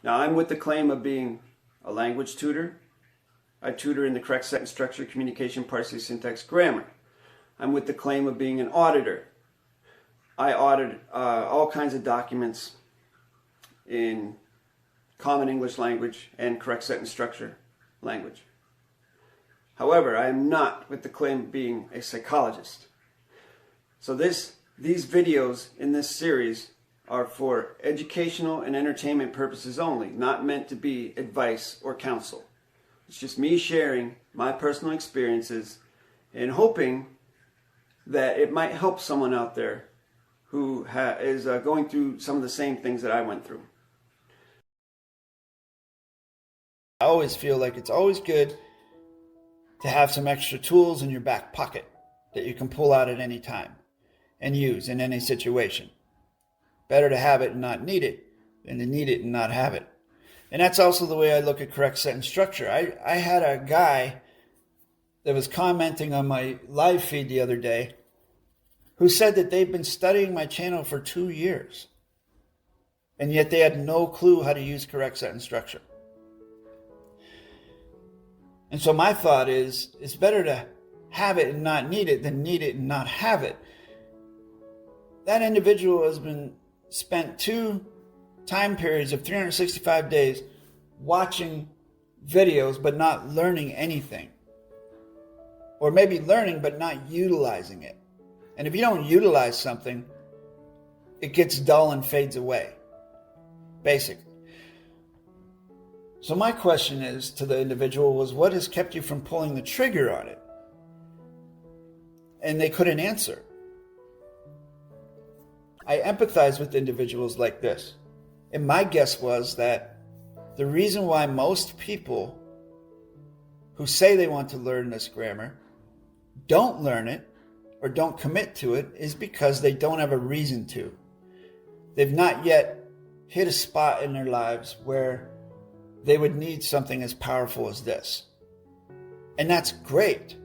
Now, I'm with the claim of being a language tutor. I tutor in the correct sentence structure, communication, parsing, syntax, grammar. I'm with the claim of being an auditor. I audit all kinds of documents in common English language and correct sentence structure language. However, I am not with the claim of being a psychologist. So these videos in this series are for educational and entertainment purposes only, not meant to be advice or counsel. It's just me sharing my personal experiences and hoping that it might help someone out there who is going through some of the same things that I went through. I always feel like it's always good to have some extra tools in your back pocket that you can pull out at any time and use in any situation. Better to have it and not need it than to need it and not have it. And that's also the way I look at correct sentence structure. I had a guy that was commenting on my live feed the other day who said that they've been studying my channel for 2 years, and yet they had no clue how to use correct sentence structure. And so my thought is, it's better to have it and not need it than need it and not have it. That individual has spent 2 time periods of 365 days watching videos but not learning anything. Or maybe learning but not utilizing it. And if you don't utilize something, it gets dull and fades away, basically. So my question is to the individual was, what has kept you from pulling the trigger on it? And they couldn't answer. I empathize with individuals like this. And my guess was that the reason why most people who say they want to learn this grammar don't learn it or don't commit to it is because they don't have a reason to. They've not yet hit a spot in their lives where they would need something as powerful as this. And that's great,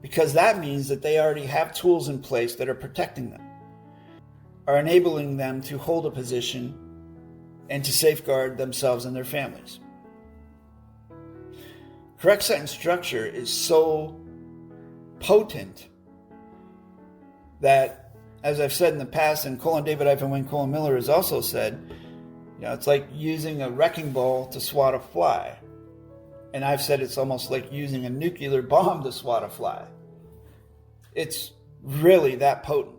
because that means that they already have tools in place that are protecting them, are enabling them to hold a position and to safeguard themselves and their families. Correct sentence structure is so potent that, as I've said in the past, and Colin David-Wayne Miller has also said, it's like using a wrecking ball to swat a fly. And I've said it's almost like using a nuclear bomb to swat a fly. It's really that potent.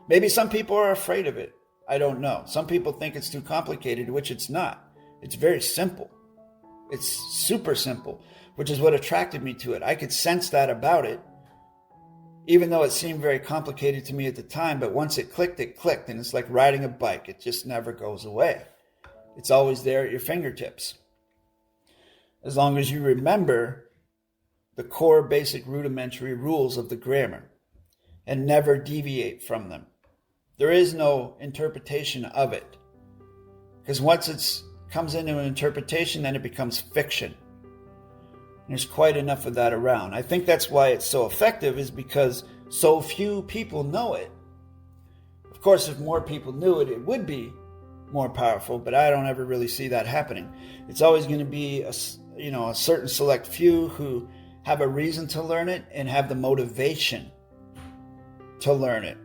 Maybe some people are afraid of it. I don't know. Some people think it's too complicated, which it's not. It's very simple. It's super simple, which is what attracted me to it. I could sense that about it, even though it seemed very complicated to me at the time. But once it clicked, and it's like riding a bike. It just never goes away. It's always there at your fingertips. As long as you remember the core basic rudimentary rules of the grammar and never deviate from them. There is no interpretation of it. Because once it comes into an interpretation, then it becomes fiction. There's quite enough of that around. I think that's why it's so effective, is because so few people know it. Of course, if more people knew it, it would be more powerful, but I don't ever really see that happening. It's always going to be a certain select few who have a reason to learn it and have the motivation to learn it.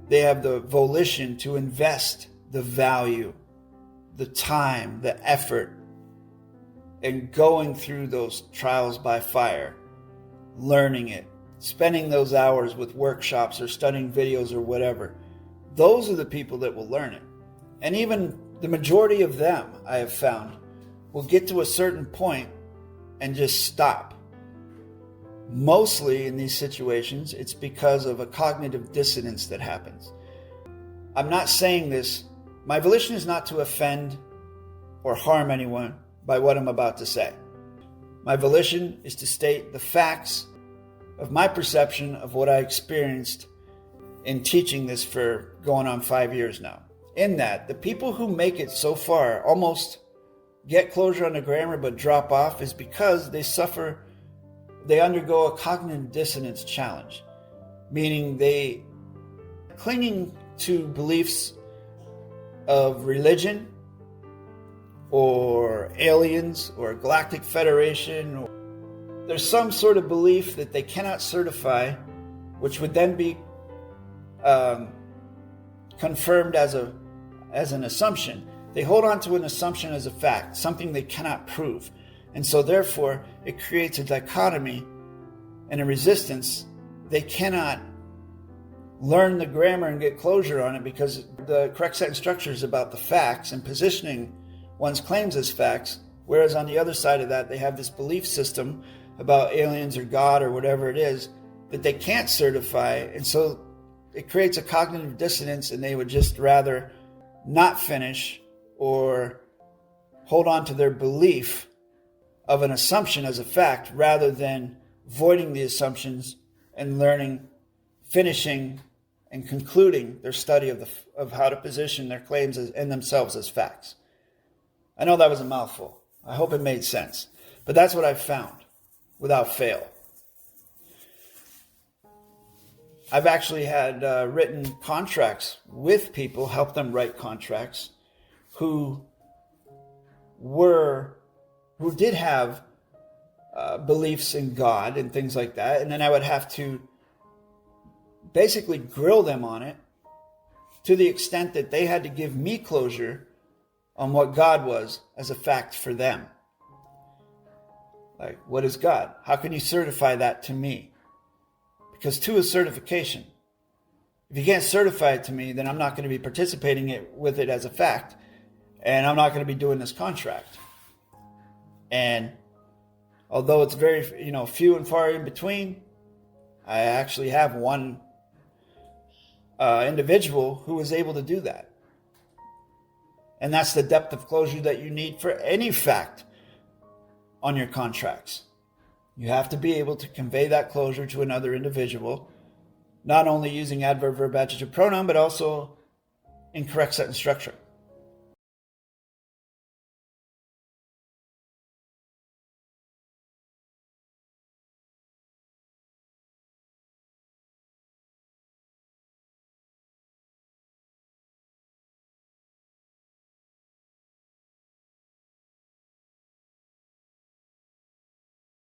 They have the volition to invest the value, the time, the effort, and going through those trials by fire, learning it, spending those hours with workshops or studying videos or whatever. Those are the people that will learn it. And even the majority of them, I have found, will get to a certain point and just stop. Mostly in these situations, it's because of a cognitive dissonance that happens. I'm not saying this. My volition is not to offend or harm anyone by what I'm about to say. My volition is to state the facts of my perception of what I experienced in teaching this for going on 5 years now. In that, the people who make it so far almost get closure on the grammar but drop off is because they undergo a cognitive dissonance challenge, meaning they clinging to beliefs of religion or aliens or Galactic Federation. There's some sort of belief that they cannot certify, which would then be confirmed as an assumption. They hold on to an assumption as a fact, something they cannot prove. And so therefore, it creates a dichotomy and a resistance. They cannot learn the grammar and get closure on it, because the correct sentence structure is about the facts and positioning one's claims as facts, whereas on the other side of that, they have this belief system about aliens or God or whatever it is that they can't certify. And so it creates a cognitive dissonance, and they would just rather not finish or hold on to their belief of an assumption as a fact, rather than voiding the assumptions and learning, finishing, and concluding their study of how to position their claims and themselves as facts. I know that was a mouthful. I hope it made sense. But that's what I've found without fail. I've actually had written contracts with people, helped them write contracts, who did have beliefs in God and things like that. And then I would have to basically grill them on it to the extent that they had to give me closure on what God was as a fact for them. Like, what is God? How can you certify that to me? Because two is certification. If you can't certify it to me, then I'm not going to be participating with it as a fact, and I'm not going to be doing this contract. And although it's very, few and far in between, I actually have one individual who was able to do that. And that's the depth of closure that you need for any fact on your contracts. You have to be able to convey that closure to another individual, not only using adverb, verb, adjective, pronoun, but also in correct sentence structure.